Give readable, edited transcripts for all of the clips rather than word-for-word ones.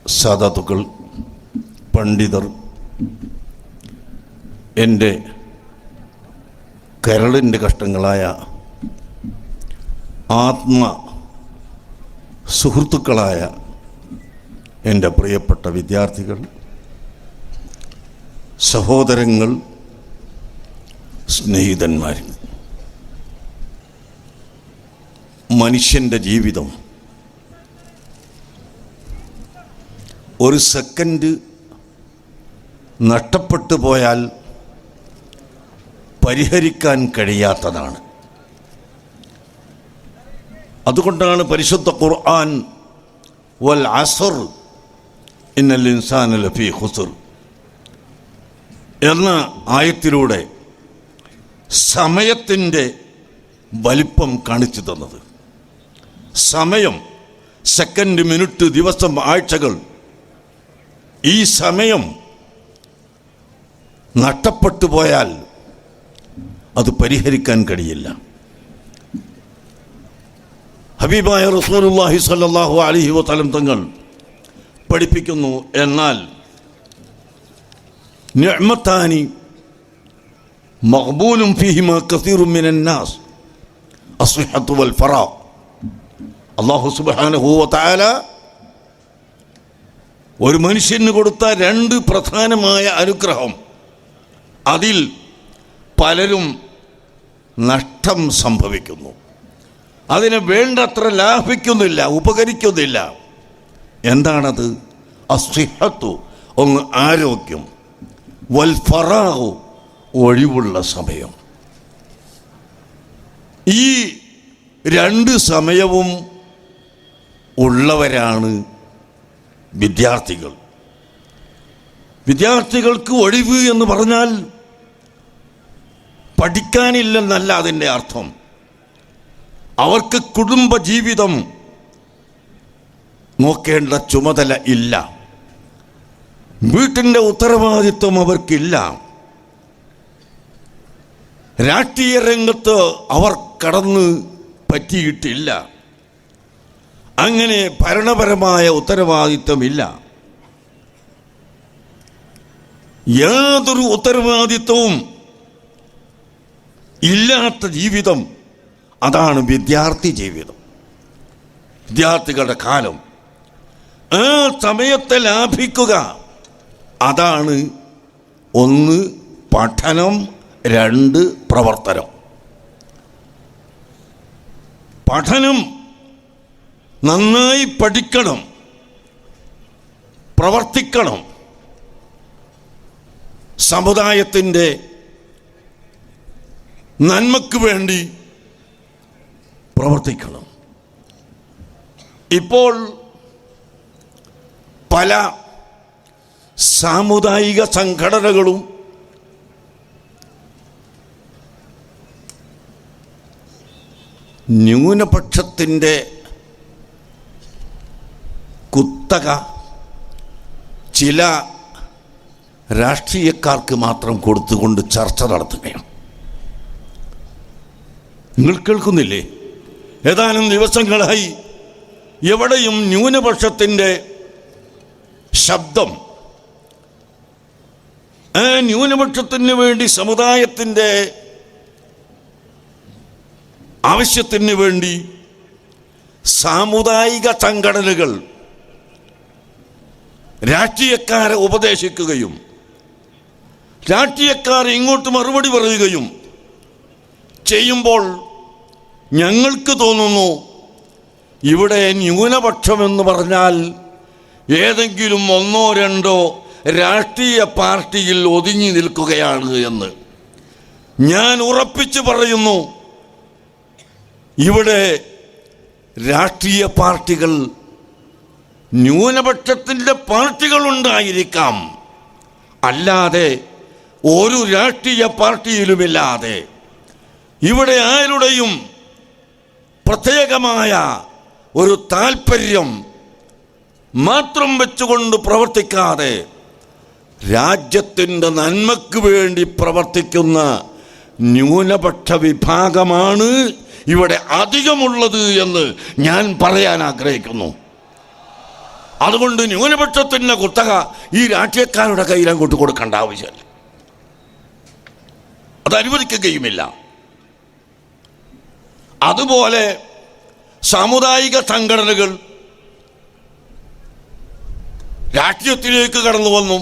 സാദാത്തുക്കൾ, പണ്ഡിതർ, എൻ്റെ കരളിൻ്റെ കഷ്ടങ്ങളായ ആത്മ സുഹൃത്തുക്കളായ എൻ്റെ പ്രിയപ്പെട്ട വിദ്യാർത്ഥികൾ, സഹോദരങ്ങൾ, സ്നേഹിതന്മാർ, മനുഷ്യൻ്റെ ജീവിതം ഒരു സെക്കൻഡ് നഷ്ടപ്പെട്ടു പോയാൽ പരിഹരിക്കാൻ കഴിയാത്തതാണ്. അതുകൊണ്ടാണ് പരിശുദ്ധ ഖുർആൻ വൽ അസ്ർ ഇന്നൽ ഇൻസാന ലഫീ ഖുസ്ർ എന്ന ആയത്തിലൂടെ സമയത്തിൻ്റെ വലിപ്പം കാണിച്ചു തന്നത്. സമയം, സെക്കൻഡ്, മിനിറ്റ്, ദിവസം, ആഴ്ചകൾ, ഈ സമയം നഷ്ടപ്പെട്ടു പോയാൽ അത് പരിഹരിക്കാൻ കഴിയില്ല. ഹബീബായ റസൂലുള്ളാഹി സ്വല്ലല്ലാഹു അലൈഹി വസല്ലം തങ്ങൾ പഠിപ്പിക്കുന്നു, എന്നാൽ നിഅ്മതാനി മഖ്ബൂലും ഫീഹിമാ കസീറുൻ മിനൻ നാസ് അസ്സിഹ്ഹത്തു വൽ ഫറാഖ്. അല്ലാഹു സുബ്ഹാനഹു വ തആല ഒരു മനുഷ്യന് കൊടുത്ത രണ്ട് പ്രധാനമായ അനുഗ്രഹം, അതിൽ പലരും നഷ്ടം സംഭവിക്കുന്നു, അതിനെ വേണ്ടത്ര ലാഭിക്കുന്നില്ല, ഉപകരിക്കുന്നില്ല. എന്താണത്? അസ്സിഹത്തു, ഒന്ന് ആരോഗ്യം, വൽ ഫറാഖ്, ഒഴിവുള്ള സമയം. ഈ രണ്ട് സമയവും ഉള്ളവരാണ് വിദ്യാർത്ഥികൾ. വിദ്യാർത്ഥികൾക്ക് ഒഴിവ് എന്ന് പറഞ്ഞാൽ പഠിക്കാനില്ലെന്നല്ല അതിൻ്റെ അർത്ഥം. അവർക്ക് കുടുംബജീവിതം നോക്കേണ്ട ചുമതല ഇല്ല, വീട്ടിൻ്റെ ഉത്തരവാദിത്വം അവർക്കില്ല, രാഷ്ട്രീയ രംഗത്ത് അവർ കടന്ന് പറ്റിയിട്ടില്ല, അങ്ങനെ ഭരണപരമായ ഉത്തരവാദിത്വമില്ല. യാതൊരു ഉത്തരവാദിത്വവും ഇല്ലാത്ത ജീവിതം, അതാണ് വിദ്യാർത്ഥി ജീവിതം, വിദ്യാർത്ഥികളുടെ കാലം. ആ സമയത്തെ ലാഭിക്കുക, അതാണ് ഒന്ന് പഠനം, രണ്ട് പ്രവർത്തനം. പഠനം, നന്നായി പഠിക്കണം, പ്രവർത്തിക്കണം, സമുദായത്തിൻ്റെ നന്മയ്ക്ക് വേണ്ടി പ്രവർത്തിക്കണം. ഇപ്പോൾ പല സാമുദായിക സംഘടനകളും ന്യൂനപക്ഷത്തിൻ്റെ കുത്തക ചില രാഷ്ട്രീയക്കാർക്ക് മാത്രം കൊടുത്തുകൊണ്ട് ചർച്ച നടത്തുകയാണ്. നിങ്ങൾ കേൾക്കുന്നില്ലേ? ഏതാനും ദിവസങ്ങളായി എവിടെയും ന്യൂനപക്ഷത്തിൻ്റെ ശബ്ദം, ആ ന്യൂനപക്ഷത്തിന് വേണ്ടി, സമുദായത്തിൻ്റെ ആവശ്യത്തിന് വേണ്ടി സാമുദായിക സംഘടനകൾ രാഷ്ട്രീയക്കാരെ ഉപദേശിക്കുകയും രാഷ്ട്രീയക്കാർ ഇങ്ങോട്ട് മറുപടി പറയുകയും ചെയ്യുമ്പോൾ ഞങ്ങൾക്ക് തോന്നുന്നു ഇവിടെ ന്യൂനപക്ഷമെന്ന് പറഞ്ഞാൽ ഏതെങ്കിലും ഒന്നോ രണ്ടോ രാഷ്ട്രീയ പാർട്ടിയിൽ ഒതുങ്ങി നിൽക്കുകയാണ് എന്ന്. ഞാൻ ഉറപ്പിച്ചു പറയുന്നു, ഇവിടെ രാഷ്ട്രീയ പാർട്ടികൾ, ന്യൂനപക്ഷത്തിൻ്റെ പാർട്ടികളുണ്ടായിരിക്കാം, അല്ലാതെ ഒരു രാഷ്ട്രീയ പാർട്ടിയിലുമില്ലാതെ ഇവിടെ ആരുടെയും പ്രത്യേകമായ ഒരു താല്പര്യം മാത്രം വെച്ചുകൊണ്ട് പ്രവർത്തിക്കാതെ രാജ്യത്തിൻ്റെ നന്മയ്ക്ക് വേണ്ടി പ്രവർത്തിക്കുന്ന ന്യൂനപക്ഷ വിഭാഗമാണ് ഇവിടെ അധികമുള്ളത് എന്ന് ഞാൻ പറയാൻ ആഗ്രഹിക്കുന്നു. അതുകൊണ്ട് ന്യൂനപക്ഷത്തിൻ്റെ കുത്തക ഈ രാഷ്ട്രീയക്കാരുടെ കയ്യിൽ അങ്ങോട്ട് കൊടുക്കേണ്ട ആവശ്യമില്ല, അത് അനുവദിക്കുകയുമില്ല. അതുപോലെ സാമുദായിക സംഘടനകൾ രാഷ്ട്രീയത്തിലേക്ക് കടന്നു വന്നും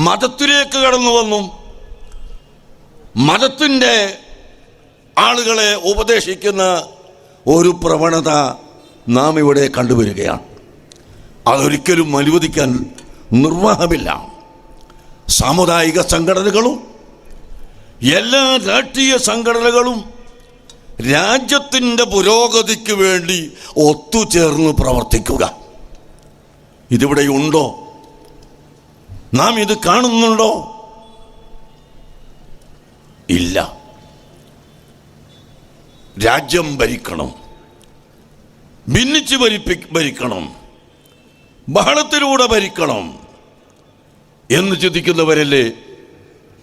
മതത്തിലേക്ക് കടന്നു വന്നും മതത്തിൻ്റെ ആളുകളെ ഉപദേശിക്കുന്ന ഒരു പ്രവണത നാം ഇവിടെ കണ്ടുവരികയാണ്. അതൊരിക്കലും അനുവദിക്കാൻ നിർവാഹമില്ല. സാമുദായിക സംഘടനകളും എല്ലാ രാഷ്ട്രീയ സംഘടനകളും രാജ്യത്തിൻ്റെ പുരോഗതിക്ക് വേണ്ടി ഒത്തുചേർന്ന് പ്രവർത്തിക്കുക. ഇതിവിടെ ഉണ്ടോ? നാം ഇത് കാണുന്നുണ്ടോ? ഇല്ല. രാജ്യം ഭരിക്കണം, ഭിന്നിച്ച് ഭരിക്കണം, ബഹളത്തിലൂടെ ഭരിക്കണം എന്ന് ചിന്തിക്കുന്നവരല്ലേ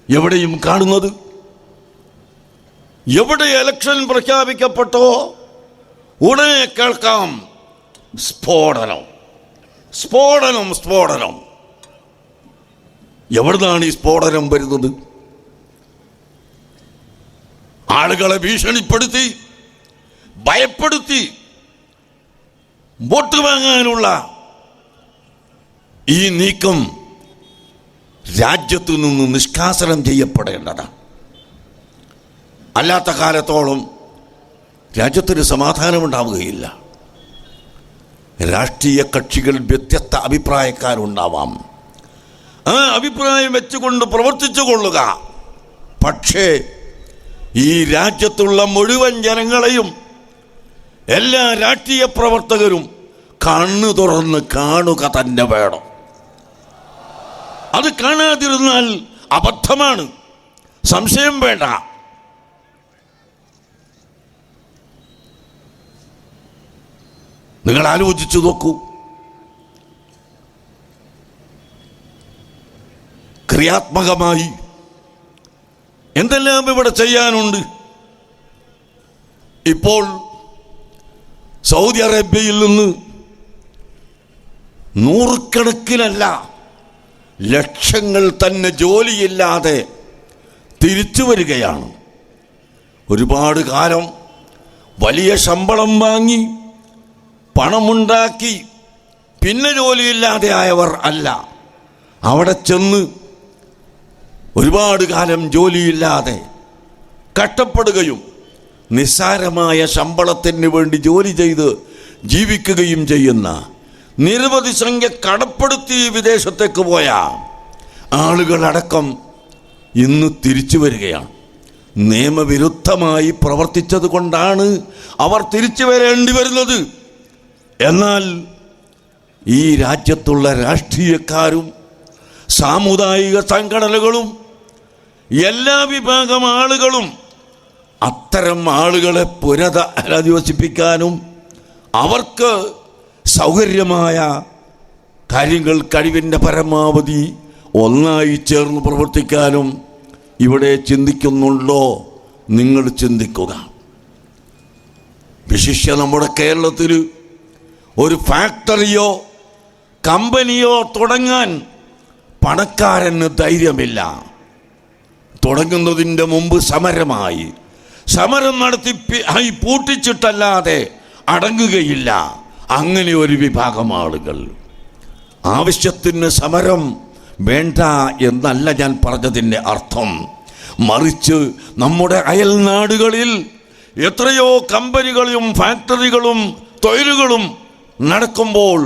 എവിടെയും കാണുന്നത്? എവിടെ ഇലക്ഷൻ പ്രഖ്യാപിക്കപ്പെട്ടോ ഉടനെ കേൾക്കാം സ്ഫോടനം, സ്ഫോടനം, സ്ഫോടനം. എവിടുന്നാണ് ഈ സ്ഫോടനം വരുന്നത്? ആളുകളെ ഭീഷണിപ്പെടുത്തി ഭയപ്പെടുത്തി വോട്ട് വാങ്ങാനുള്ള ഈ നീക്കം രാജ്യത്തു നിന്ന് നിഷ്കാസനം ചെയ്യപ്പെടേണ്ടതാണ്. അല്ലാത്ത കാലത്തോളം രാജ്യത്തിന് സമാധാനമുണ്ടാവുകയില്ല. രാഷ്ട്രീയ കക്ഷികൾ വ്യത്യസ്ത അഭിപ്രായക്കാരുണ്ടാവാം, ആ അഭിപ്രായം വെച്ചുകൊണ്ട് പ്രവർത്തിച്ചു കൊള്ളുക. പക്ഷേ ഈ രാജ്യത്തുള്ള മുഴുവൻ ജനങ്ങളെയും എല്ലാ രാഷ്ട്രീയ പ്രവർത്തകരും കണ്ണു തുറന്ന് കാണുക തന്നെ വേണം. അത് കാണാതിരുന്നാൽ അബദ്ധമാണ്, സംശയം വേണ്ട. നിങ്ങൾ ആലോചിച്ചു നോക്കൂ. ക്രിയാത്മകമായി എന്തെല്ലാം ഇവിടെ ചെയ്യാനുണ്ട്. ഇപ്പോൾ സൗദി അറേബ്യയിൽ നിന്ന് നൂറുകണക്കിനല്ല ലക്ഷങ്ങൾ തന്നെ ജോലിയില്ലാതെ തിരിച്ചു വരികയാണ്. ഒരുപാട് കാലം വലിയ ശമ്പളം വാങ്ങി പണമുണ്ടാക്കി പിന്നെ ജോലിയില്ലാതെ ആയവർ അല്ല. അവിടെ ചെന്ന് ഒരുപാട് കാലം ജോലിയില്ലാതെ കഷ്ടപ്പെടുകയും നിസ്സാരമായ ശമ്പളത്തിന് വേണ്ടി ജോലി ചെയ്ത് ജീവിക്കുകയും ചെയ്യുന്ന നിരവധി സംഖ്യ കടപ്പെടുത്തി വിദേശത്തേക്ക് പോയ ആളുകളടക്കം ഇന്ന് തിരിച്ചു വരികയാണ്. നിയമവിരുദ്ധമായി പ്രവർത്തിച്ചത് കൊണ്ടാണ് അവർ തിരിച്ചു വരേണ്ടി വരുന്നത്. എന്നാൽ ഈ രാജ്യത്തുള്ള രാഷ്ട്രീയക്കാരും സാമുദായിക സംഘടനകളും എല്ലാ വിഭാഗം ആളുകളും അത്തരം ആളുകളെ പുനരധിവസിപ്പിക്കാനും അവർക്ക് സൗകര്യമായ കാര്യങ്ങൾ കഴിവിൻ്റെ പരമാവധി ഒന്നായി ചേർന്ന് പ്രവർത്തിക്കാനും ഇവിടെ ചിന്തിക്കുന്നുണ്ടോ? നിങ്ങൾ ചിന്തിക്കുക. വിശിഷ്യ നമ്മുടെ കേരളത്തിൽ ഒരു ഫാക്ടറിയോ കമ്പനിയോ തുടങ്ങാൻ പണക്കാരന് ധൈര്യമില്ല. തുടങ്ങുന്നതിൻ്റെ മുമ്പ് സമരം നടത്തി പൂട്ടിച്ചിട്ടല്ലാതെ അടങ്ങുകയില്ല. അങ്ങനെ ഒരു വിഭാഗം ആളുകൾ. ആവശ്യത്തിന് സമരം വേണ്ട എന്നല്ല ഞാൻ പറഞ്ഞതിൻ്റെ അർത്ഥം. മറിച്ച് നമ്മുടെ അയൽ നാടുകളിൽ എത്രയോ കമ്പനികളും ഫാക്ടറികളും തൊഴിലുകളും നടക്കുമ്പോൾ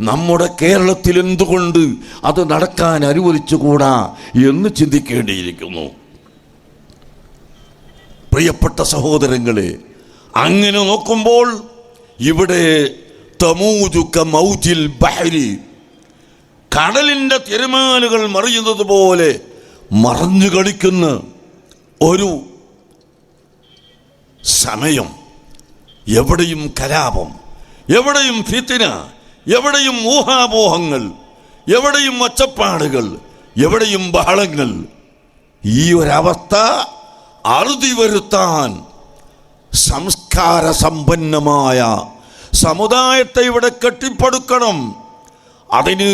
നമ്മുടെ കേരളത്തിൽ എന്തുകൊണ്ട് അത് നടക്കാൻ അനുവദിച്ചുകൂടാ എന്ന് ചിന്തിക്കേണ്ടിയിരിക്കുന്നു. പ്രിയപ്പെട്ട സഹോദരങ്ങളെ, അങ്ങനെ നോക്കുമ്പോൾ ഇവിടെ തമൂജുക മൗജിൽ ബഹരി, കടലിൻ്റെ തിരമാലകൾ മറിയുന്നത് പോലെ മറഞ്ഞു കളിക്കുന്ന ഒരു സമയം. എവിടെയും കലാപം, എവിടെയും ഫിത്ന, എവിടെയും ഊഹാപോഹങ്ങൾ, എവിടെയും ഒച്ചപ്പാടുകൾ, എവിടെയും ബഹളങ്ങൾ. ഈ ഒരവസ്ഥ അറുതി വരുത്താൻ സംസ്കാര സമ്പന്നമായ സമുദായത്തെ ഇവിടെ കെട്ടിപ്പടുക്കണം. അതിന്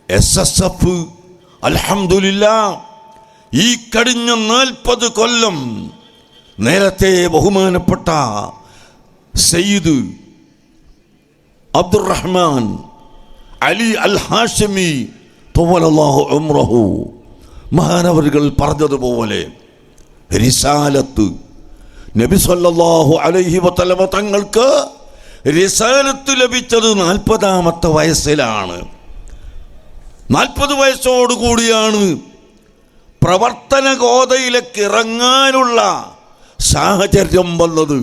SSF അൽഹംദുലില്ലാഹ് ഈ കഴിഞ്ഞ 40 കൊല്ലം നേരത്തെ ബഹുമാനപ്പെട്ട സയ്യിദ് അബ്ദുറഹ്മാൻ അലി അൽ ഹാഷിമി തവല്ലല്ലാഹു ഉംറഹു മഹാനവറുകൾ പറഞ്ഞതുപോലെ റിസാലത്ത് നബി സല്ലല്ലാഹു അലൈഹി വസല്ലമ തങ്ങൾക്ക് റിസാലത്ത് ലഭിച്ചത് 40-ാമത്തെ വയസ്സിലാണ്. 40 വയസ്സോടുകൂടിയാണ് പ്രവർത്തന ഗോതയിലേക്ക് ഇറങ്ങാനുള്ള സാഹചര്യം വന്നത്.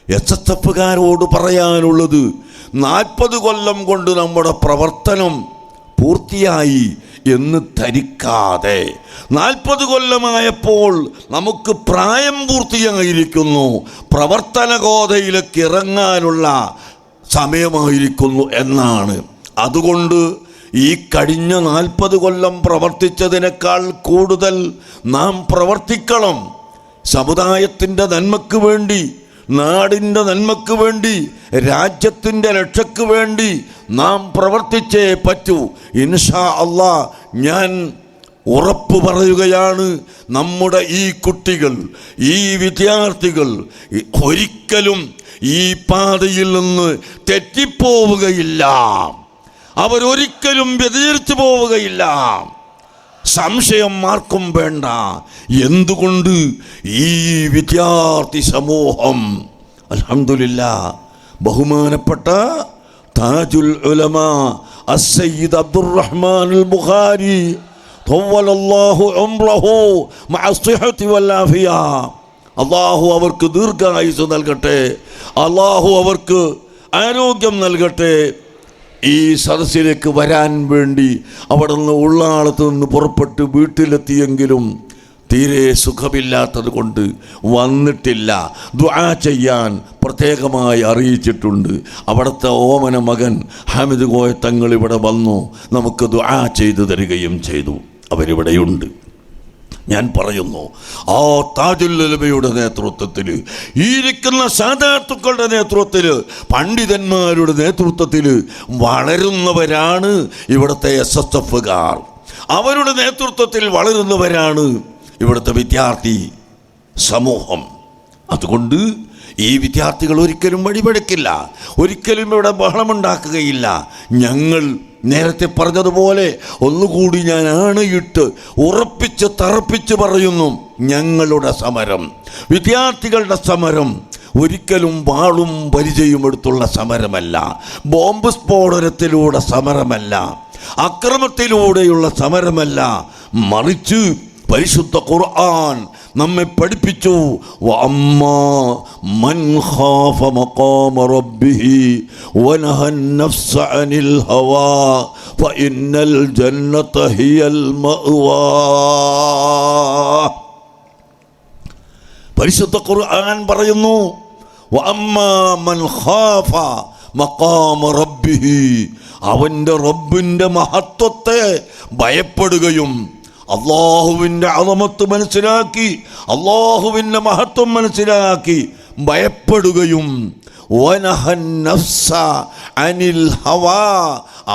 SSFകാരോട് പറയാനുള്ളത് 40 കൊല്ലം കൊണ്ട് നമ്മുടെ പ്രവർത്തനം പൂർത്തിയായി എന്ന് ധരിക്കാതെ 40 കൊല്ലമായപ്പോൾ നമുക്ക് പ്രായം പൂർത്തിയായിരിക്കുന്നു, പ്രവർത്തന ഗോതയിലേക്ക് ഇറങ്ങാനുള്ള സമയമായിരിക്കുന്നു എന്നാണ്. അതുകൊണ്ട് ഈ കഴിഞ്ഞ 40 കൊല്ലം പ്രവർത്തിച്ചതിനേക്കാൾ കൂടുതൽ നാം പ്രവർത്തിക്കണം. സമുദായത്തിൻ്റെ നന്മയ്ക്ക് വേണ്ടി, നാടിൻ്റെ നന്മയ്ക്ക് വേണ്ടി, രാജ്യത്തിൻ്റെ രക്ഷയ്ക്ക് വേണ്ടി നാം പ്രവർത്തിച്ചേ പറ്റൂ. ഇൻഷാ അല്ലാഹ് ഞാൻ ഉറപ്പ് പറയുകയാണ്, നമ്മുടെ ഈ കുട്ടികൾ, ഈ വിദ്യാർത്ഥികൾ ഒരിക്കലും ഈ പാതയിൽ നിന്ന് തെറ്റിപ്പോവുകയില്ല, അവരൊരിക്കലും വ്യതിചലിച്ചു പോവുകയില്ല. സംശയം ആർക്കും വേണ്ട. എന്തുകൊണ്ട്? ഈ വിദ്യാർത്ഥി സമൂഹം അൽഹംദുലില്ലാഹ് ബഹുമാനപ്പെട്ട താജുൽ ഉലമാ അസ്സയ്യിദ് അബ്ദുറഹ്മാൻ അൽ ബുഖാരി തവല്ലല്ലാഹു ഉംറഹു മഅ സിഹത്തി വൽ ആഫിയ, അല്ലാഹു അവർക്ക് ദീർഘായുസ്സ് നൽകട്ടെ, അല്ലാഹു അവർക്ക് ആരോഗ്യം നൽകട്ടെ. ഈ സദസ്സിലേക്ക് വരാൻ വേണ്ടി അവിടെ നിന്ന് ഉള്ളാളത്ത് നിന്ന് പുറപ്പെട്ട് വീട്ടിലെത്തിയെങ്കിലും തീരെ സുഖമില്ലാത്തത് കൊണ്ട് വന്നിട്ടില്ല. ദുആ ചെയ്യാൻ പ്രത്യേകമായി അറിയിച്ചിട്ടുണ്ട്. അവിടുത്തെ ഓമന മകൻ ഹാമിദ് കോയ തങ്ങൾ ഇവിടെ വന്നു, നമുക്ക് ദുആ ചെയ്തു തരികയും ചെയ്തു. അവരിവിടെയുണ്ട്. ഞാൻ പറയുന്നു, ആ താജുൽ ഉലമയുടെ നേതൃത്വത്തിൽ, ഈ ഇരിക്കുന്ന സാദാത്തുക്കളുടെ നേതൃത്വത്തിൽ, പണ്ഡിതന്മാരുടെ നേതൃത്വത്തിൽ വളരുന്നവരാണ് ഇവിടുത്തെ SSFകാർ. അവരുടെ നേതൃത്വത്തിൽ വളരുന്നവരാണ് ഇവിടുത്തെ വിദ്യാർത്ഥി സമൂഹം. അതുകൊണ്ട് ഈ വിദ്യാർത്ഥികൾ ഒരിക്കലും വഴിപഴക്കില്ല, ഒരിക്കലും ഇവിടെ ബഹളമുണ്ടാക്കുകയില്ല. ഞങ്ങൾ നേരത്തെ പറഞ്ഞതുപോലെ ഒന്നുകൂടി ഞാൻ ആണയിട്ട് ഉറപ്പിച്ച് തറപ്പിച്ച് പറയുന്നു, ഞങ്ങളുടെ സമരം, വിദ്യാർത്ഥികളുടെ സമരം ഒരിക്കലും വാളും പരിചയം എടുത്തുള്ള സമരമല്ല, ബോംബ് സ്ഫോടനത്തിലൂടെ സമരമല്ല, അക്രമത്തിലൂടെയുള്ള സമരമല്ല. മറിച്ച് പരിശുദ്ധ ഖുർആൻ നമ്മെ പഠിപ്പിച്ചു, വഅമ്മാ മൻ ഖാഫ മഖാമ റബ്ബിഹി വനഹൻ നഫ്സ അനിൽ ഹവാ ഫഇന്നൽ ജന്നത ഹിയൽ മഅവാ. പരിശുദ്ധ ഖുർആൻ പറയുന്നു, വഅമ്മാ മൻ ഖാഫ മഖാമ റബ്ബിഹി, അവൻ്റെ റബ്ബിൻ്റെ മഹത്വത്തെ ഭയപ്പെടുകയും അള്ളാഹുവിൻ്റെ അളമത്ത് മനസ്സിലാക്കി, അള്ളാഹുവിൻ്റെ മഹത്വം മനസ്സിലാക്കി ഭയപ്പെടുകയും, വനഹൻ നഫ്സ അനിൽ ഹവാ,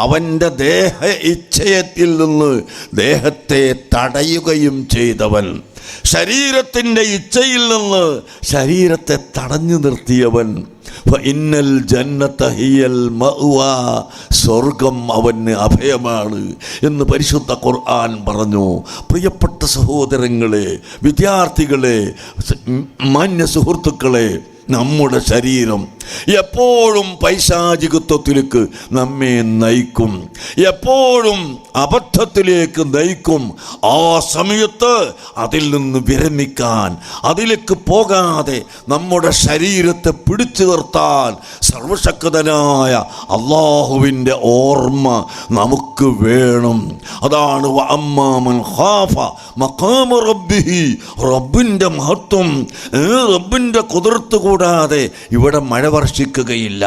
അവൻ്റെ ദേഹ ഇച്ഛയത്തിൽ നിന്ന് ദേഹത്തെ തടയുകയും ചെയ്തവൻ, ശരീരത്തിൻ്റെ ഇച്ഛയിൽ നിന്ന് ശരീരത്തെ തടഞ്ഞു നിർത്തിയവൻ, ഫഇന്നൽ ജന്നത ഹിയൽ മഅവാ, സ്വർഗം അവന് അഭയമാണ് എന്ന് പരിശുദ്ധ ഖുർആൻ പറഞ്ഞു. പ്രിയപ്പെട്ട സഹോദരങ്ങളെ, വിദ്യാർത്ഥികളെ, മാന്യ സുഹൃത്തുക്കളെ, നമ്മുടെ ശരീരം എപ്പോഴും പൈശാചികത്വത്തിലേക്ക് നമ്മെ നയിക്കും, എപ്പോഴും അബദ്ധത്തിലേക്ക് നയിക്കും. ആ സമയത്ത് അതിൽ നിന്ന് വിരമിക്കാൻ, അതിലേക്ക് പോകാതെ നമ്മുടെ ശരീരത്തെ പിടിച്ചു നിർത്താൻ സർവശക്തനായ അള്ളാഹുവിൻ്റെ ഓർമ്മ നമുക്ക് വേണം. അതാണ് വഅമ്മാ മൻ ഖാഫ മഖാമ റബ്ബിഹി, റബ്ബിൻ്റെ മഹത്വം, റബ്ബിൻ്റെ കുദറത്ത് കൂടാതെ ഇവിടെ മഴ വർഷിക്കുകയില്ല,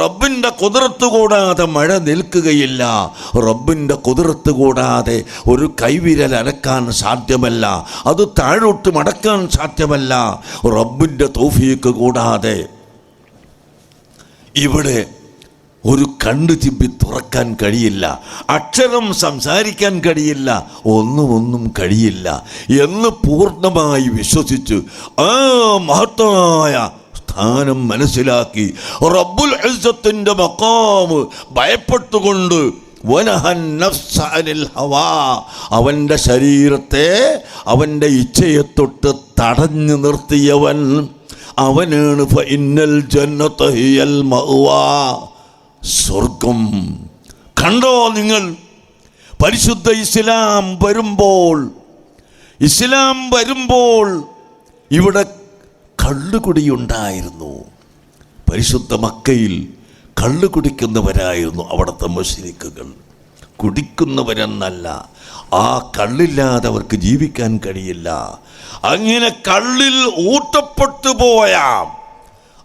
റബ്ബിൻ്റെ കുദറത്ത് കൂടാതെ മഴ നിൽക്കുകയില്ല, റബ്ബിൻ്റെ കുദറത്ത് കൂടാതെ ഒരു കൈവിരൽ അനക്കാൻ സാധ്യമല്ല, അത് താഴോട്ട് മടക്കാൻ സാധ്യമല്ല, റബ്ബിൻ്റെ തൗഫീഖ് കൂടാതെ ഇവിടെ ഒരു കണ്ണ് ചിമ്പി തുറക്കാൻ കഴിയില്ല, അക്ഷരം സംസാരിക്കാൻ കഴിയില്ല, ഒന്നും കഴിയില്ല എന്ന് പൂർണ്ണമായി വിശ്വസിച്ച് ആ മഹത്തായ സ്ഥാനം മനസ്സിലാക്കി റബ്ബുൽ ഇസ്സത്തിന്റെ മഖാം ഭയപ്പെട്ടുകൊണ്ട് അവൻ്റെ ശരീരത്തെ അവൻ്റെ ഇച്ഛയെ തൊട്ട് തടഞ്ഞു നിർത്തിയവൻ അവനാണ് ഫഇന്നൽ ജന്നത ഹിയൽ മഅ്വാ. സ്വർഗം കണ്ടോ നിങ്ങൾ? പരിശുദ്ധ ഇസ്ലാം വരുമ്പോൾ ഇവിടെ കള്ളുകുടിയുണ്ടായിരുന്നു. പരിശുദ്ധ മക്കയിൽ കള്ളു കുടിക്കുന്നവരായിരുന്നു അവിടുത്തെ മുശ്രിക്കുകൾ. കുടിക്കുന്നവരെന്നല്ല, ആ കള്ളില്ലാതെ അവർക്ക് ജീവിക്കാൻ കഴിയില്ല. അങ്ങനെ കള്ളിൽ ഊട്ടപ്പെട്ടു പോയ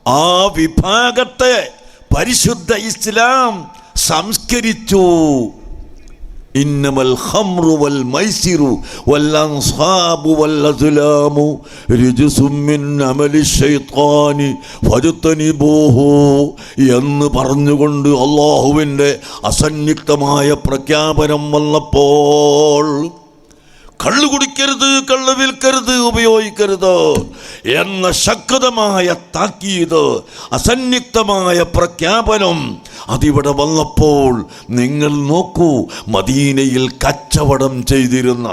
ആ വിഭാഗത്തെ പരിശുദ്ധ ഇസ്ലാം സംസ്കരിച്ചു. ഇന്നമൽ ഖംറു വൽ മൈസിറു വൽ അൻസാബു വൽ അസ്ലാമു റിജ്സും മിൻ അമലി ശൈത്വാനി ഫജ്തനിബൂഹു എന്ന് പറഞ്ഞുകൊണ്ട് അല്ലാഹുവിൻ്റെ അസന്നിഗ്ധമായ പ്രഖ്യാപനം വന്നപ്പോൾ കള്ളു കുടിക്കരുത്, കള്ളു വിൽക്കരുത്, ഉപയോഗിക്കരുത് എന്ന ശക്തമായ താക്കീത്, അസന്നിഗ്ധമായ പ്രഖ്യാപനം അതിവിടെ വന്നപ്പോൾ നിങ്ങൾ നോക്കൂ, മദീനയിൽ കച്ചവടം ചെയ്തിരുന്ന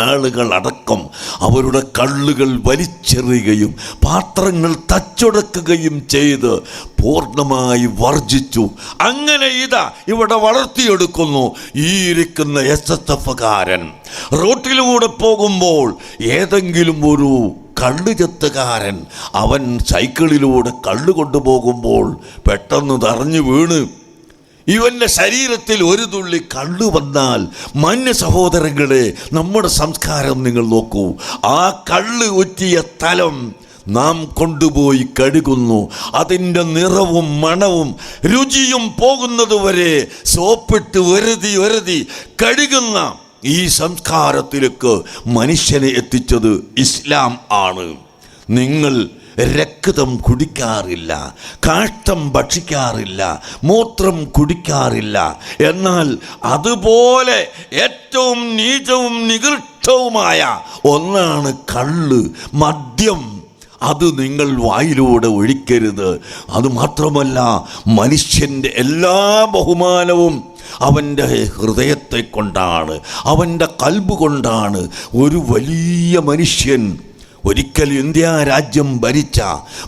ആളുകളടക്കം അവരുടെ കള്ളുകൾ വലിച്ചെറിയുകയും പാത്രങ്ങൾ തച്ചുടക്കുകയും ചെയ്ത് പൂർണ്ണമായി വർജിച്ചു. അങ്ങനെ ഇവിടെ വളർത്തിയെടുക്കുന്നു. ഈ ഇരിക്കുന്ന SSFകാരൻ റോട്ടിലൂടെ പോകുമ്പോൾ ഏതെങ്കിലും ഒരു കള്ളുചെത്തുകാരൻ അവൻ സൈക്കിളിലൂടെ കള്ളു കൊണ്ടുപോകുമ്പോൾ പെട്ടെന്ന് തറഞ്ഞു വീണ് ഇവൻ്റെ ശരീരത്തിൽ ഒരു തുള്ളി കള്ളു വന്നാൽ, മാന്യ സഹോദരങ്ങളെ, നമ്മുടെ സംസ്കാരം നിങ്ങൾ നോക്കൂ. ആ കള്ള് ഊറ്റിയ സ്ഥലം നാം കൊണ്ടുപോയി കഴുകുന്നു. അതിൻ്റെ നിറവും മണവും രുചിയും പോകുന്നതുവരെ സോപ്പിട്ട് വരുതി കഴുകുന്ന ഈ സംസ്കാരത്തിലേക്ക് മനുഷ്യനെ എത്തിച്ചത് ഇസ്ലാം ആണ്. നിങ്ങൾ രക്തം കുടിക്കാറില്ല, കാഷ്ടം ഭക്ഷിക്കാറില്ല, മൂത്രം കുടിക്കാറില്ല. എന്നാൽ അതുപോലെ ഏറ്റവും നീചവും നികൃഷ്ടവുമായ ഒന്നാണ് കള്ള്, മദ്യം. അത് നിങ്ങൾ വായിലൂടെ ഒഴിക്കരുത്. അതുമാത്രമല്ല, മനുഷ്യൻ്റെ എല്ലാ ബഹുമാനവും അവൻ്റെ ഹൃദയത്തെ കൊണ്ടാണ്, അവൻ്റെ കൽബ് കൊണ്ടാണ്. ഒരു വലിയ മനുഷ്യൻ, ഒരിക്കൽ ഇന്ത്യ രാജ്യം ഭരിച്ച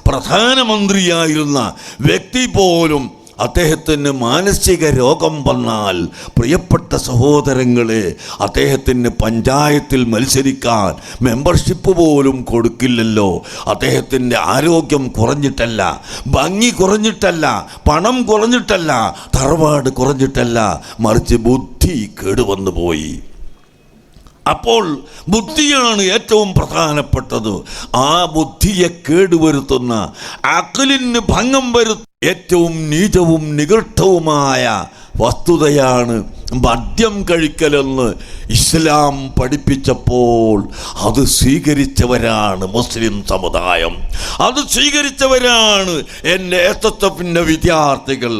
പ്രധാനമന്ത്രിയായിരുന്ന വ്യക്തി പോലും അദ്ദേഹത്തിന് മാനസിക രോഗം വന്നാൽ, പ്രിയപ്പെട്ട സഹോദരങ്ങളെ, അദ്ദേഹത്തിന് പഞ്ചായത്തിൽ മത്സരിക്കാൻ മെമ്പർഷിപ്പ് പോലും കൊടുക്കില്ലല്ലോ. അദ്ദേഹത്തിൻ്റെ ആരോഗ്യം കുറഞ്ഞിട്ടല്ല, ഭംഗി കുറഞ്ഞിട്ടല്ല, പണം കുറഞ്ഞിട്ടല്ല, തറവാട് കുറഞ്ഞിട്ടല്ല, മറിച്ച് ബുദ്ധി കേടുവന്നു പോയി. അപ്പോൾ ബുദ്ധിയാണ് ഏറ്റവും പ്രധാനപ്പെട്ടത്. ആ ബുദ്ധിയെ കേടുവരുത്തുന്ന, അഖ്ലിന് ഭംഗം വരുത്തുന്ന ഏറ്റവും നീചവും നികൃഷ്ടവുമായ വസ്തുതയാണ് മദ്യം കഴിക്കലെന്ന് ഇസ്ലാം പഠിപ്പിച്ചപ്പോൾ അത് സ്വീകരിച്ചവരാണ് മുസ്ലിം സമുദായം. അത് സ്വീകരിച്ചവരാണ് എൻ്റെ SSFൻ്റെ വിദ്യാർത്ഥികൾ.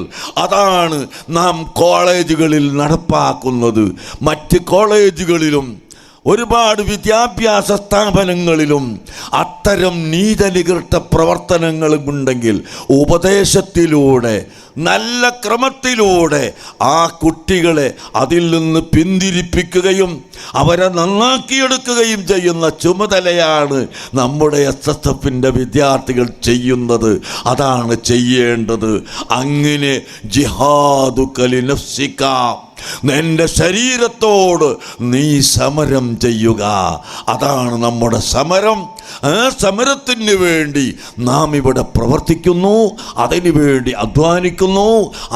അതാണ് നാം കോളേജുകളിൽ നടപ്പാക്കുന്നത്. മറ്റ് കോളേജുകളിലും ഒരുപാട് വിദ്യാഭ്യാസ സ്ഥാപനങ്ങളിലും അത്തരം നീതനികൃഷ്ട പ്രവർത്തനങ്ങളുമുണ്ടെങ്കിൽ ഉപദേശത്തിലൂടെ, നല്ല ക്രമത്തിലൂടെ ആ കുട്ടികളെ അതിൽ നിന്ന് പിന്തിരിപ്പിക്കുകയും അവരെ നന്നാക്കിയെടുക്കുകയും ചെയ്യുന്ന ചുമതലയാണ് നമ്മുടെ SSFൻ്റെ വിദ്യാർത്ഥികൾ ചെയ്യുന്നത്. അതാണ് ചെയ്യേണ്ടത്. അങ്ങനെ ജിഹാദുക ലിനഫ്സിക, നിന്റെ ശരീരത്തോട് നീ സമരം ചെയ്യുക. അതാണ് നമ്മുടെ സമരം. ആ സമരത്തിന് വേണ്ടി നാം ഇവിടെ പ്രവർത്തിക്കുന്നു, അതിനു വേണ്ടി അധ്വാനിക്കുന്നു.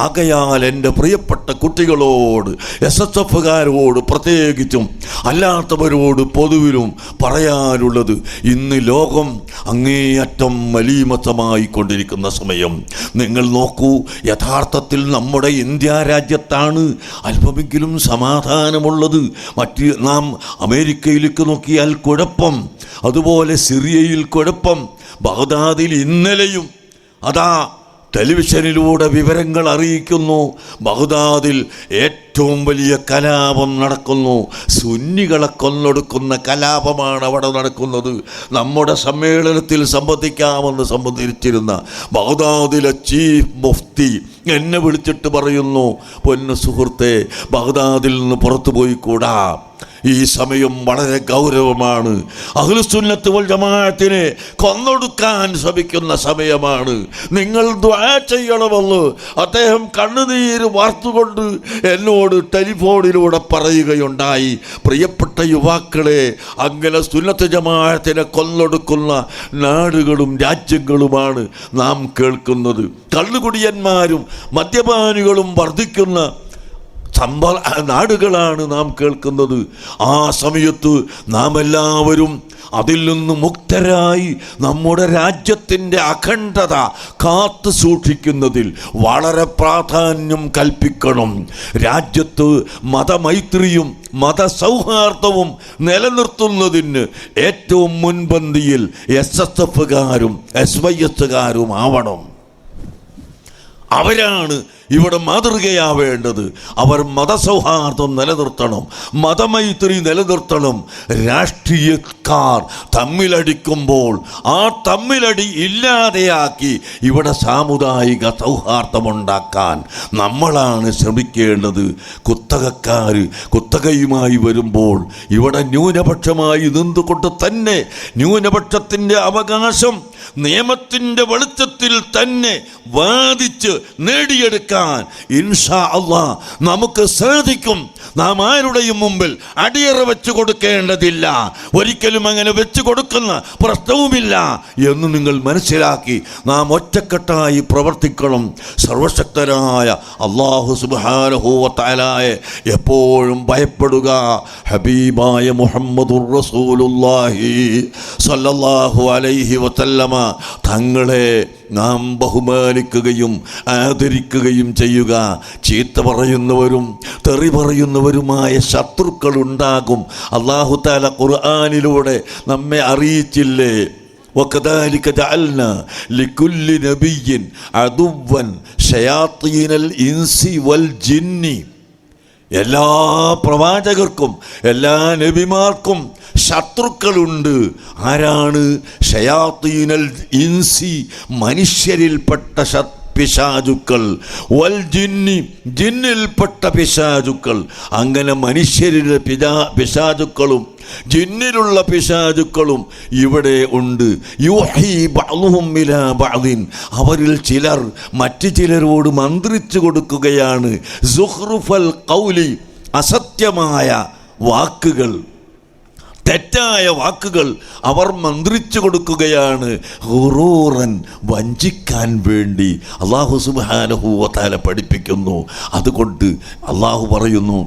ആകയാൽ എൻ്റെ പ്രിയപ്പെട്ട കുട്ടികളോട്, SSFകാരോട് പ്രത്യേകിച്ചും അല്ലാത്തവരോട് പൊതുവിലും പറയാനുള്ളത്, ഇന്ന് ലോകം അങ്ങേയറ്റം മലീമസമായി കൊണ്ടിരിക്കുന്ന സമയം. നിങ്ങൾ നോക്കൂ, യഥാർത്ഥത്തിൽ നമ്മുടെ ഇന്ത്യ രാജ്യത്താണ് അല്പമെങ്കിലും സമാധാനമുള്ളത്. നാം അമേരിക്കയിലേക്ക് നോക്കിയാൽ കുഴപ്പം, അതുപോലെ സിറിയയിൽ കുഴപ്പം, ബഗ്ദാദിൽ ഇന്നലെയും അതാ ടെലിവിഷനിലൂടെ വിവരങ്ങൾ അറിയിക്കുന്നു. ബഗ്ദാദിൽ ഏറ്റവും വലിയ കലാപം നടക്കുന്നു. സുന്നികളെ കൊന്നൊടുക്കുന്ന കലാപമാണ് അവിടെ നടക്കുന്നത്. നമ്മുടെ സമ്മേളനത്തിൽ സംബന്ധിക്കാമെന്ന് സംബന്ധിച്ചിരുന്ന ബഗ്ദാദിലെ ചീഫ് മുഫ്തി എന്നെ വിളിച്ചിട്ട് പറയുന്നു, പൊന്നു സുഹൃത്തെ, ബഗ്ദാദിൽ നിന്ന് പുറത്തു പോയിക്കൂടാ, ഈ സമയം വളരെ ഗൗരവമാണ്. അഹ്ലുസുന്നത്ത് വൽ ജമാഅത്തിനെ കൊന്നൊടുക്കാൻ ശ്രമിക്കുന്ന സമയമാണ്. നിങ്ങൾ ദുആ ചെയ്യണമെന്ന് അദ്ദേഹം കണ്ണുനീര് വാർത്തുകൊണ്ട് എന്നോട് ടെലിഫോണിലൂടെ പറയുകയുണ്ടായി. പ്രിയപ്പെട്ട യുവാക്കളെ, അങ്ങനെ സുന്നത്ത് ജമാഅത്തിനെ കൊന്നൊടുക്കുന്ന നാടുകളും രാജ്യങ്ങളുമാണ് നാം കേൾക്കുന്നത്. കള്ളുകുടിയന്മാരും മദ്യപാനികളും വർദ്ധിക്കുന്ന നാടുകളാണ് നാം കേൾക്കുന്നത്. ആ സമയത്ത് നാം എല്ലാവരും അതിൽ നിന്ന് മുക്തരായി നമ്മുടെ രാജ്യത്തിൻ്റെ അഖണ്ഡത കാത്തു സൂക്ഷിക്കുന്നതിൽ വളരെ പ്രാധാന്യം കൽപ്പിക്കണം. രാജ്യത്ത് മതമൈത്രിയും മതസൗഹാർദ്ദവും നിലനിർത്തുന്നതിന് ഏറ്റവും മുൻപന്തിയിൽ SSFകാരും SYSകാരും ആവണം. അവരാണ് ഇവിടെ മാതൃകയാവേണ്ടത്. അവർ മതസൗഹാർദ്ദം നിലനിർത്തണം, മതമൈത്രി നിലനിർത്തണം. രാഷ്ട്രീയക്കാർ തമ്മിലടിക്കുമ്പോൾ ആ തമ്മിലടി ഇല്ലാതെയാക്കി ഇവിടെ സാമുദായിക സൗഹാർദ്ദമുണ്ടാക്കാൻ നമ്മളാണ് ശ്രമിക്കേണ്ടത്. കുത്തകയുമായി വരുമ്പോൾ ഇവിടെ ന്യൂനപക്ഷമായി നിന്നുകൊണ്ട് തന്നെ ന്യൂനപക്ഷത്തിൻ്റെ അവകാശം നിയമത്തിൻ്റെ വെളിച്ചത്തിൽ തന്നെ വാദിച്ച് നേടിയെടുക്കാൻ ഇൻഷാ അല്ലാഹ് നമുക്ക് സാധിക്കും. നാം ആരുടെയും മുമ്പിൽ അടിയറ വെച്ച് കൊടുക്കേണ്ടതില്ല, ഒരിക്കലും അങ്ങനെ വെച്ച് കൊടുക്കുന്ന പ്രശ്നവുമില്ല എന്ന് നിങ്ങൾ മനസ്സിലാക്കി നാം ഒറ്റക്കെട്ടായി പ്രവർത്തിക്കണം. സർവശക്തനായ അല്ലാഹു സുബ്ഹാനഹു വ തആലയെ എപ്പോഴും ഭയപ്പെടുക. ഹബീബായ മുഹമ്മദുർ റസൂലുള്ളാഹി സ്വല്ലല്ലാഹു അലൈഹി വസല്ലമ തങ്ങളെ നാം ബഹുമാനിക്കുകയും ആദരിക്കുകയും ചെയ്യുക. ചീത്ത പറയുന്നവരും തെറി പറയുന്നവരുമായ ശത്രുക്കളുണ്ടാകും. അല്ലാഹു തആല ഖുർആനിലൂടെ നമ്മെ അറിയിച്ചില്ലേ, വകദാലിക ജഅൽനാ ലികുല്ലി നബിയ്യിൻ അദുവ്വൻ ശയാത്തീനൽ ഇൻസി വൽ ജിന്നി. എല്ലാ പ്രവാചകർക്കും എല്ലാ നബിമാർക്കും ശത്രുക്കളുണ്ട്. ആരാണ്? ശയാത്തീനൽ ഇൻസി, മനുഷ്യരിൽപ്പെട്ട പിശാചുക്കൾ, വൽ ജിന്നി, ജിന്നിൽപ്പെട്ട പിശാചുക്കൾ. അങ്ങനെ മനുഷ്യരിലെ പിശാചുക്കളും ജിന്നിലുള്ള പിശാചുക്കളും ഇവിടെ ഉണ്ട്. യൂഹി ബഅ്ളുഹും ഇലാ ബഅ്ദിൻ, അവരിൽ ചിലർ മറ്റു ചിലരോട് മന്ത്രിച്ചു കൊടുക്കുകയാണ്. സുഖ്റുഫൽ ഖൗലി, അസത്യമായ വാക്കുകൾ, തെറ്റായ വാക്കുകൾ അവർ മന്ത്രിച്ചു കൊടുക്കുകയാണ്. ഗുറൂറൻ, വഞ്ചിക്കാൻ വേണ്ടി അല്ലാഹു സുബ്ഹാനഹു വ തആല പഠിപ്പിക്കുന്നു. അതുകൊണ്ട് അല്ലാഹു പറയുന്നു,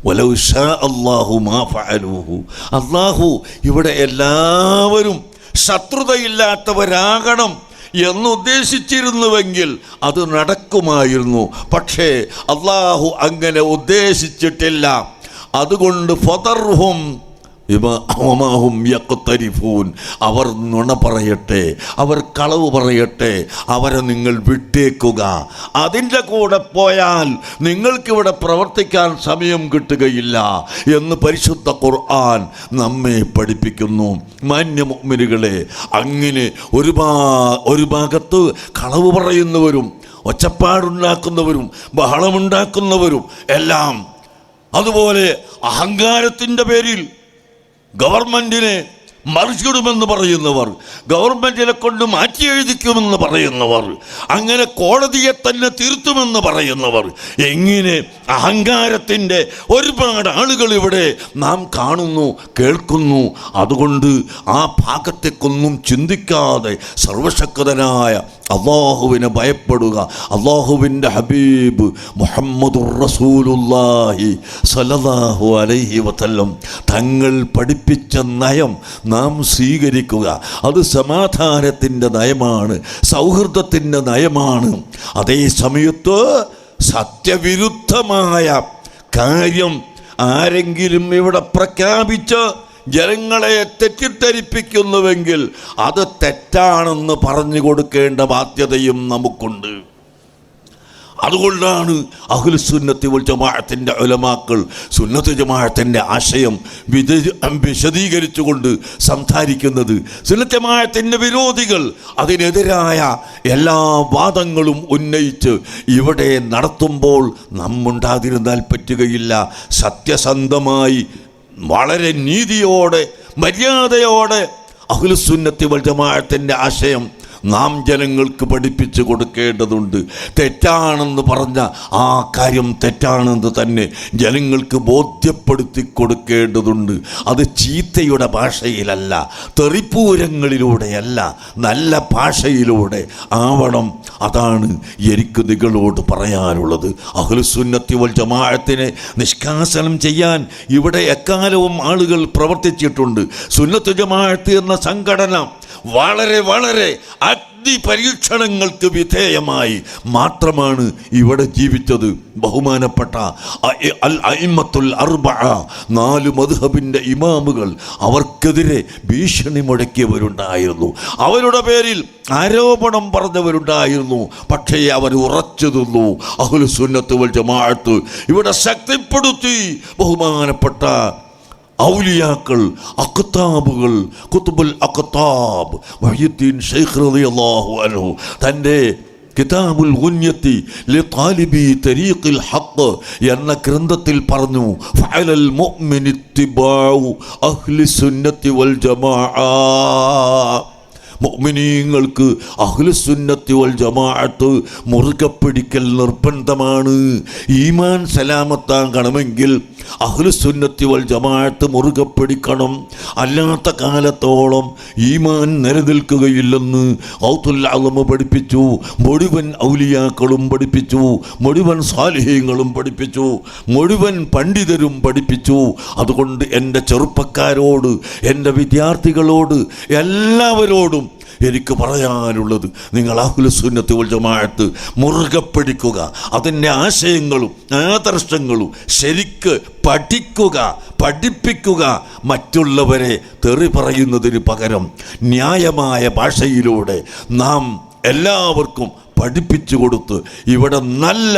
വലൗ ശാ അല്ലാഹു മാ ഫഅലൂഹു. അല്ലാഹു ഇവിടെ എല്ലാവരും ശത്രുതയില്ലാത്തവരാകണം എന്നുദ്ദേശിച്ചിരുന്നുവെങ്കിൽ അത് നടക്കുമായിരുന്നു. പക്ഷേ അല്ലാഹു അങ്ങനെ ഉദ്ദേശിച്ചിട്ടില്ല. അതുകൊണ്ട് ഫദർഹും വമാഹും യഖ്തരിഫൂൻ, അവർ നുണ പറയട്ടെ, അവർ കളവ് പറയട്ടെ, അവരെ നിങ്ങൾ വിട്ടേക്കുക. അതിൻ്റെ കൂടെ പോയാൽ നിങ്ങൾക്കിവിടെ പ്രവർത്തിക്കാൻ സമയം കിട്ടുകയില്ല എന്ന് പരിശുദ്ധ ഖുർആൻ നമ്മെ പഠിപ്പിക്കുന്നു. മാന്യ മുഅ്മിനുകളെ, അങ്ങനെ ഒരു ഭാഗത്ത് കളവ് പറയുന്നവരും ഒച്ചപ്പാടുണ്ടാക്കുന്നവരും ബഹളമുണ്ടാക്കുന്നവരും എല്ലാം, അതുപോലെ അഹങ്കാരത്തിൻ്റെ പേരിൽ ഗവൺമെൻറ്റിനെ മറിച്ചിടുമെന്ന് പറയുന്നവർ, ഗവൺമെൻറ്റിനെ കൊണ്ട് മാറ്റി എഴുതിക്കുമെന്ന് പറയുന്നവർ, അങ്ങനെ കോടതിയെ തന്നെ തിരുത്തുമെന്ന് പറയുന്നവർ, എങ്ങനെ അഹങ്കാരത്തിൻ്റെ ഒരുപാട് ആളുകൾ ഇവിടെ നാം കാണുന്നു, കേൾക്കുന്നു. അതുകൊണ്ട് ആ ഭാഗത്തേക്കൊന്നും ചിന്തിക്കാതെ സർവശക്തനായ അല്ലാഹുവിനെ ഭയപ്പെടുക. അല്ലാഹുവിൻ്റെ ഹബീബ് മുഹമ്മദുർ റസൂലുള്ളാഹി സ്വല്ലല്ലാഹു അലൈഹി വസല്ലം തങ്ങൾ പഠിപ്പിച്ച നയം നാം സ്വീകരിക്കുക. അത് സമാധാനത്തിൻ്റെ നയമാണ്, സൗഹൃദത്തിൻ്റെ നയമാണ്. അതേ സമയത്ത് സത്യവിരുദ്ധമായ കാര്യം ആരെങ്കിലും ഇവിടെ പ്രഖ്യാപിച്ച് ജനങ്ങളെ തെറ്റിദ്ധരിപ്പിക്കുന്നുവെങ്കിൽ അത് തെറ്റാണെന്ന് പറഞ്ഞു കൊടുക്കേണ്ട ബാധ്യതയും നമുക്കുണ്ട്. അതുകൊണ്ടാണ് അഹ്ലുസുന്നത്തി വൽ ജമാഅത്തിൻ്റെ ഉലമാക്കൾ സുന്നത്ത് ജമാഅത്തിൻ്റെ ആശയം വിശദീകരിച്ചുകൊണ്ട് സംസാരിക്കുന്നത്. സുന്നത്ത് ജമാഅത്തിൻ്റെ വിരോധികൾ അതിനെതിരായ എല്ലാ വാദങ്ങളും ഉന്നയിച്ച് ഇവിടെ നടത്തുമ്പോൾ നമ്മുണ്ടാതിരുന്നാൽ പറ്റുകയില്ല. സത്യസന്ധമായി വളരെ നീതിയോടെ മര്യാദയോടെ അഹ്ലുസുന്നത്തി വൽ ജമാഅത്തിൻ്റെ ആശയം നാം ജനങ്ങൾക്ക് പഠിപ്പിച്ചു കൊടുക്കേണ്ടതുണ്ട്. തെറ്റാണെന്ന് പറഞ്ഞ ആ കാര്യം തെറ്റാണെന്ന് തന്നെ ജനങ്ങൾക്ക് ബോധ്യപ്പെടുത്തി കൊടുക്കേണ്ടതുണ്ട്. അത് ചീത്തയുടെ ഭാഷയിലല്ല, തെറിപ്പൂരങ്ങളിലൂടെയല്ല, നല്ല ഭാഷയിലൂടെ ആവണം. അതാണ് എനിക്ക് നിങ്ങളോട് പറയാനുള്ളത്. അഹ്ലുസുന്നത്തി വൽ ജമാഅത്തിനെ നിഷ്കാസനം ചെയ്യാൻ ഇവിടെ എക്കാലവും ആളുകൾ പ്രവർത്തിച്ചിട്ടുണ്ട്. സുന്നത്ത് ജമാഅത്ത് എന്ന സംഘടന വളരെ വളരെ പരീക്ഷണങ്ങൾക്ക് വിധേയമായി മാത്രമാണ് ഇവിടെ ജീവിച്ചത്. ബഹുമാനപ്പെട്ട അൽ അഇമ്മത്തുൽ അർബഅ 4 മദ്ഹബിൻ്റെ ഇമാമുകൾ അവർക്കെതിരെ ഭീഷണി മുഴക്കിയവരുണ്ടായിരുന്നു, അവരുടെ പേരിൽ ആരോപണം പറഞ്ഞവരുണ്ടായിരുന്നു. പക്ഷേ അവർ ഉറച്ചു നിന്നു. അഹ്ലുസുന്നത്ത് വൽ ജമാഅത്ത് ഇവിടെ ശക്തിപ്പെടുത്തി. ബഹുമാനപ്പെട്ട ഔലിയാക്കൾ, അഖ്താബുകൾ, ഖുത്ബുൽ അഖ്താബ് മുഹ്യിദ്ദീൻ ശൈഖ് റളിയല്ലാഹു അൻഹു തൻ്റെ കിതാബുൽ ഗുന്യത്തി ലിതാലിബി തരീഖിൽ ഹഖ് എന്ന ഗ്രന്ഥത്തിൽ പറഞ്ഞു, ഫഅലൽ മുഅ്മിനി ഇത്തിബാഉ അഹ്ലി സുന്നത്തി വൽ ജമാഅ. മുഅ്മിനീങ്ങൾക്ക് അഹ്ലുസുന്നത്തി വൽ ജമാഅത്ത് മുറുകെ പിടിക്കൽ നിർബന്ധമാണ്. ഈമാൻ സലാമത്താകണമെങ്കിൽ അഹ്ലുസുന്നത്തി വൽ ജമാഅത്ത് മുറുകെ പിടിക്കണം. അല്ലാത്ത കാലത്തോളം ഈമാൻ നിലനിൽക്കുകയില്ലെന്ന് ഔത്തുൽ അളമ പഠിപ്പിച്ചു, മുഴുവൻ ഔലിയാക്കളും പഠിപ്പിച്ചു, മുഴുവൻ സാലിഹീങ്ങളും പഠിപ്പിച്ചു, മുഴുവൻ പണ്ഡിതരും പഠിപ്പിച്ചു. അതുകൊണ്ട് എൻ്റെ ചെറുപ്പക്കാരോട്, എൻ്റെ വിദ്യാർത്ഥികളോട്, എല്ലാവരോടും എനിക്ക് പറയാനുള്ളത്, നിങ്ങൾ അഹ്ലുസുന്നത്തി വൽ ജമാഅത്ത് മുറുകെ പിടിക്കുക. അതിൻ്റെ ആശയങ്ങളും ആദർശങ്ങളും ശരിക്ക് പഠിക്കുക, പഠിപ്പിക്കുക. മറ്റുള്ളവരെ തെറി പറയുന്നതിന് പകരം ന്യായമായ ഭാഷയിലൂടെ നാം എല്ലാവർക്കും പഠിപ്പിച്ചു കൊടുത്ത് ഇവിടെ നല്ല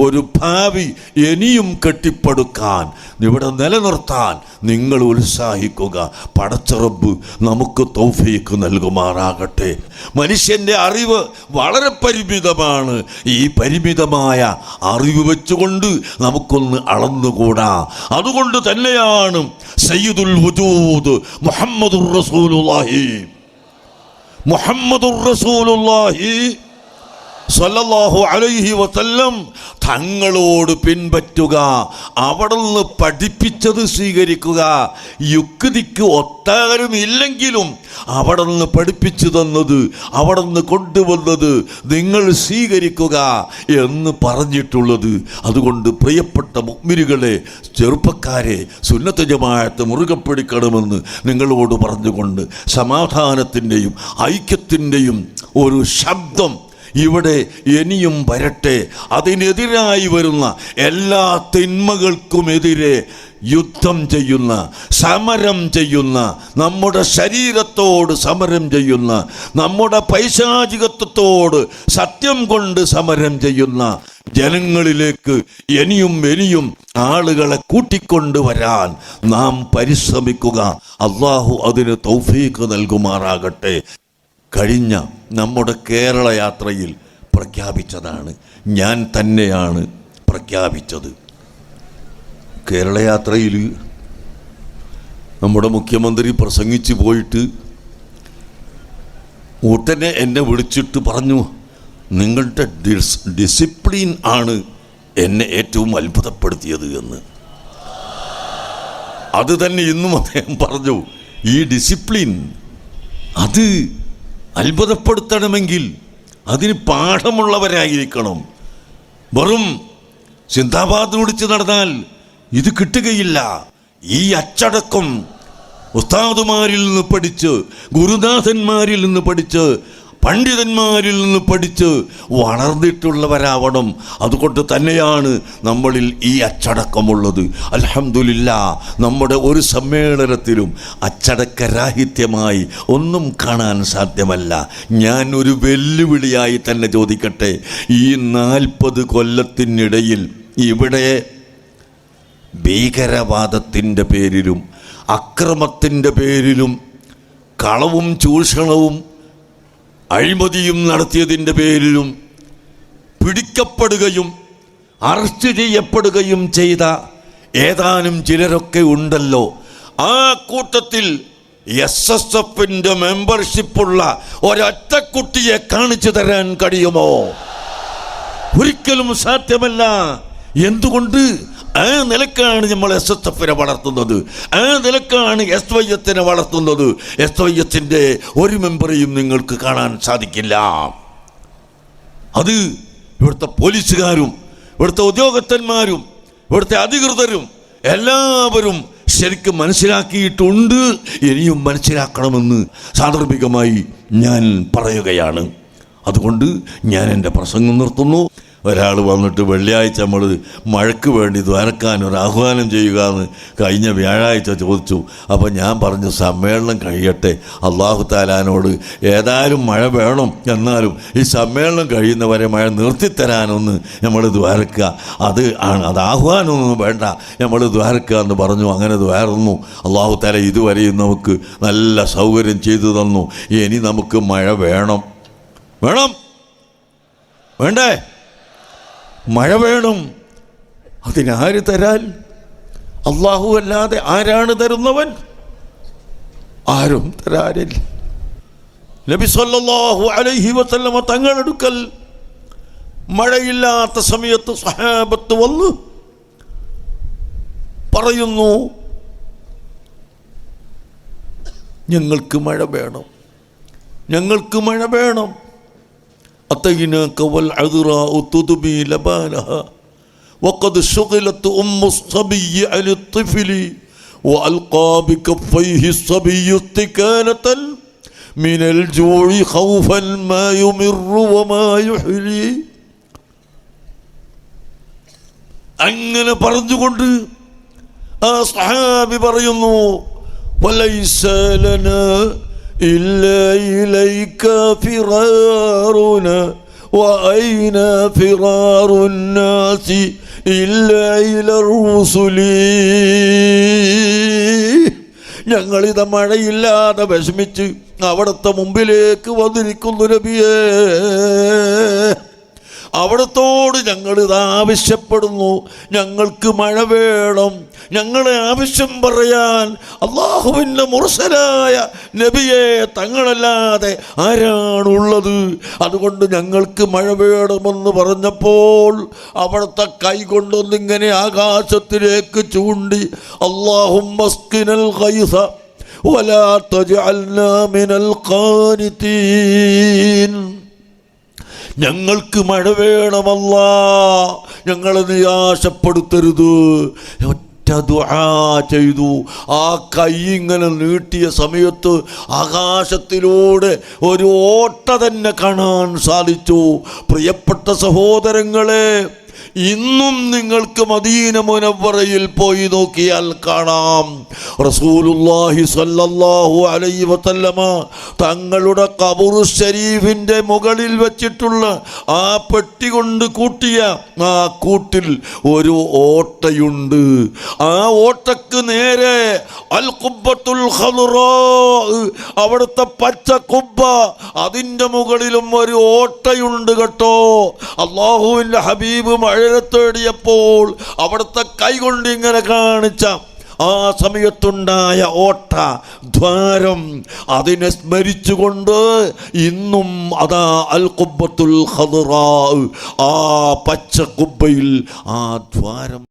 ഒരു ഭാവി ഇനിയും കെട്ടിപ്പടുക്കാൻ, ഇവിടെ നിലനിർത്താൻ നിങ്ങൾ ഉത്സാഹിക്കുക. പടച്ച റബ്ബ് നമുക്ക് തൗഫീഖ് നൽകുമാറാകട്ടെ. മനുഷ്യൻ്റെ അറിവ് വളരെ പരിമിതമാണ്. ഈ പരിമിതമായ അറിവ് വെച്ചുകൊണ്ട് നമുക്കൊന്ന് അളന്നുകൂടാ. അതുകൊണ്ട് തന്നെയാണ് സയ്യിദുൽ വജൂദ് മുഹമ്മദുർ റസൂലുള്ളാഹി സല്ലല്ലാഹു അലൈഹി വസല്ലം തങ്ങളോട് പിൻപറ്റുക, അവിടുന്ന് പഠിപ്പിച്ചത് സ്വീകരിക്കുക. യുക്തിക്ക് ഒത്താരും ഇല്ലെങ്കിലും അവിടുന്ന് പഠിപ്പിച്ചു തന്നത്, അവിടുന്ന് കൊണ്ടുവന്നത് നിങ്ങൾ സ്വീകരിക്കുക എന്ന് പറഞ്ഞിട്ടുള്ളത്. അതുകൊണ്ട് പ്രിയപ്പെട്ട മുഅ്മിനുകളെ, ചെറുപ്പക്കാരെ, സുന്നത്ത് ജമാഅത്ത് മുറുകെ പിടിക്കണമെന്ന് നിങ്ങളോട് പറഞ്ഞുകൊണ്ട് സമാധാനത്തിൻ്റെയും ഐക്യത്തിൻ്റെയും ഒരു ശബ്ദം ഇവിടെ ഇനിയും വരട്ടെ. അതിനെതിരായി വരുന്ന എല്ലാ തിന്മകൾക്കുമെതിരെ യുദ്ധം ചെയ്യുന്ന, സമരം ചെയ്യുന്ന, നമ്മുടെ ശരീരത്തോട് സമരം ചെയ്യുന്ന, നമ്മുടെ പൈശാചികത്വത്തോട് സത്യം കൊണ്ട് സമരം ചെയ്യുന്ന ജനങ്ങളിലേക്ക് ഇനിയും ആളുകളെ കൂട്ടിക്കൊണ്ടുവരാൻ നാം പരിശ്രമിക്കുക. അല്ലാഹു അതിന് തൗഫീഖ് നൽകുമാറാകട്ടെ. കഴിഞ്ഞ നമ്മുടെ കേരള യാത്രയിൽ പ്രഖ്യാപിച്ചതാണ്, ഞാൻ തന്നെയാണ് പ്രഖ്യാപിച്ചത്. കേരള യാത്രയിൽ നമ്മുടെ മുഖ്യമന്ത്രി പ്രസംഗിച്ച് പോയിട്ട് ഉടനെ എന്നെ വിളിച്ചിട്ട് പറഞ്ഞു, നിങ്ങളുടെ ഡിസിപ്ലിൻ ആണ് എന്നെ ഏറ്റവും അത്ഭുതപ്പെടുത്തിയത് എന്ന്. അത് തന്നെ ഇന്നും അദ്ദേഹം പറഞ്ഞു. ഈ ഡിസിപ്ലിൻ അത് അത്ഭുതപ്പെടുത്തണമെങ്കിൽ അതിന് പാഠമുള്ളവരായിരിക്കണം. വെറും സിന്ദാബാദ് വിളിച്ച് നടന്നാൽ ഇത് കിട്ടുകയില്ല. ഈ ഉസ്താദുമാരിൽ നിന്ന് പഠിച്ച്, ഗുരുനാഥന്മാരിൽ നിന്ന് പഠിച്ച്, പണ്ഡിതന്മാരിൽ നിന്ന് പഠിച്ച് വളർന്നിട്ടുള്ളവരാവണം. അതുകൊണ്ട് തന്നെയാണ് നമ്മളിൽ ഈ അച്ചടക്കമുള്ളത്. അൽഹംദുലില്ലാ, നമ്മുടെ ഒരു സമ്മേളനത്തിലും അച്ചടക്കരാഹിത്യമായി ഒന്നും കാണാൻ സാധ്യമല്ല. ഞാൻ ഒരു വെല്ലുവിളിയായി തന്നെ ചോദിക്കട്ടെ, ഈ 40 കൊല്ലത്തിനിടയിൽ ഇവിടെ ഭീകരവാദത്തിൻ്റെ പേരിലും അക്രമത്തിൻ്റെ പേരിലും കളവും ചൂഷണവും അഴിമതിയും നടത്തിയതിൻ്റെ പേരിലും പിടിക്കപ്പെടുകയും അറസ്റ്റ് ചെയ്യപ്പെടുകയും ചെയ്ത ഏതാനും ചിലരൊക്കെ ഉണ്ടല്ലോ. ആ കൂട്ടത്തിൽ SSFന്റെ മെമ്പർഷിപ്പുള്ള ഒരൊറ്റ കുട്ടിയെ കാണിച്ചു തരാൻ കഴിയുമോ? ഒരിക്കലും സാധ്യമല്ല. എന്തുകൊണ്ട്? ആ നിലക്കാണ് നമ്മൾ SSFനെ വളർത്തുന്നത്, ആ നിലക്കാണ് SYS വളർത്തുന്നത്. SYSന്റെ ഒരു മെമ്പറെയും നിങ്ങൾക്ക് കാണാൻ സാധിക്കില്ല. അത് ഇവിടുത്തെ പോലീസുകാരും ഇവിടുത്തെ ഉദ്യോഗസ്ഥന്മാരും ഇവിടുത്തെ അധികൃതരും എല്ലാവരും ശരിക്കും മനസ്സിലാക്കിയിട്ടുണ്ട്. ഇനിയും മനസ്സിലാക്കണമെന്ന് സാന്ദർഭികമായി ഞാൻ പറയുകയാണ്. അതുകൊണ്ട് ഞാൻ എൻ്റെ പ്രസംഗം നിർത്തുന്നു. ഒരാൾ വന്നിട്ട് വെള്ളിയാഴ്ച നമ്മൾ മഴയ്ക്ക് വേണ്ടി ദ്വാരക്കാൻ ഒരു ആഹ്വാനം ചെയ്യുക എന്ന് കഴിഞ്ഞ വ്യാഴാഴ്ച ചോദിച്ചു. അപ്പോൾ ഞാൻ പറഞ്ഞു, സമ്മേളനം കഴിയട്ടെ, അള്ളാഹു താലാനോട് ഏതായാലും മഴ വേണം, എന്നാലും ഈ സമ്മേളനം കഴിയുന്നവരെ മഴ നിർത്തിത്തരാനൊന്ന് നമ്മൾ ദ്വാരക്കുക, അത് ആഹ്വാനമൊന്നും വേണ്ട, നമ്മൾ ദ്വാരക്കുക എന്ന് പറഞ്ഞു. അങ്ങനെ ദ്വാരുന്നു. അള്ളാഹു താല ഇതുവരെയും നമുക്ക് നല്ല സൗകര്യം ചെയ്തു തന്നു. ഇനി നമുക്ക് മഴ വേണം വേണ്ടേ? മഴ വേണം. അതിനാര് തരാൻ? അല്ലാഹു അല്ലാതെ ആരാണ് തരുന്നവൻ? ആരും തരാനില്ല. നബി സല്ലല്ലാഹു അലൈഹി വസല്ലമ തങ്ങളെടുക്കൽ മഴയില്ലാത്ത സമയത്ത് സഹാബത്ത് വന്ന് പറയുന്നു, ഞങ്ങൾക്ക് മഴ വേണം, ഞങ്ങൾക്ക് മഴ വേണം. أتيناك والعذراء تدبي لبانها وقد شغلت أم الصبي عن الطفل وألقى بكفيه الصبي استكانة من الجوع خوفا ما يمر وما يحلي. അങ്ങനെ പറഞ്ഞുകൊണ്ട് ആ സഹാബി പറയുന്നു, വലൈസ ലനാ إلا إليك فرارنا وأين فرار الناس إلا إلى الرسل. ഞങ്ങളിത് മഴയില്ലാതെ വിഷമിച്ച് അവിടുത്തെ മുമ്പിലേക്ക് വന്നിരിക്കുന്നു നബിയേ. അവിടത്തോട് ഞങ്ങളിത് ആവശ്യപ്പെടുന്നു, ഞങ്ങൾക്ക് മഴ വേണം. ഞങ്ങളെ ആവശ്യം പറയാൻ അല്ലാഹുവിൻ്റെ മുർസലായ നബിയെ തങ്ങളല്ലാതെ ആരാണുള്ളത്? അതുകൊണ്ട് ഞങ്ങൾക്ക് മഴ വേണമെന്ന് പറഞ്ഞപ്പോൾ അവിടുത്തെ കൈ കൊണ്ടൊന്നിങ്ങനെ ആകാശത്തിലേക്ക് ചൂണ്ടി, അല്ലാഹുമ്മ സ്ഖിനൽ ഗൈസ വലാ തജ്അൽനാ മിനൽ ഖാനിതീൻ. ഞങ്ങൾക്ക് മഴ വേണമല്ലാ, ഞങ്ങളെ നിരാശപ്പെടുത്തരുത്. ഒറ്റ ദുആ ചെയ്തു. ആ കൈ ഇങ്ങനെ നീട്ടിയ സമയത്ത് ആകാശത്തിലൂടെ ഒരു ഓട്ട തന്നെ കാണാൻ സാധിച്ചു. പ്രിയപ്പെട്ട സഹോദരങ്ങളെ, ഇന്നും നിങ്ങൾക്ക് മദീന മുനവ്വറയിൽ പോയി നോക്കിയാൽ കാണാം, റസൂലുള്ളാഹി സ്വല്ലല്ലാഹു അലൈഹി വസല്ലമ തങ്ങളുടെ ഖബർ ശരീഫിൻ്റെ മുകളിൽ വെച്ചിട്ടുള്ള ആ പെട്ടി കൊണ്ട് കൂട്ടിയ ആ കൂട്ടിൽ ഒരു ഓട്ടയുണ്ട്. ആ ഓട്ടക്ക് നേരെ അൽ ഖുബ്ബത്തുൽ ഖദ്റാ, അവിടുത്തെ പച്ച കുബ്ബ, അതിൻ്റെ മുകളിലും ഒരു ഓട്ടയുണ്ട് കേട്ടോ. അല്ലാഹുവിൻ്റെ ഹബീബ് മഴ തേടിയപ്പോൾ അവിടുത്തെ കൈകൊണ്ട് ഇങ്ങനെ കാണിച്ച ആ സമയത്തുണ്ടായ ഓട്ട ദ്വാരം, അതിനെ സ്മരിച്ചുകൊണ്ട് ഇന്നും അതാ അൽ ഖുബ്ബത്തുൽ ഖദ്റാ, ആ പച്ച കുബ്ബയിൽ ആ ദ്വാരം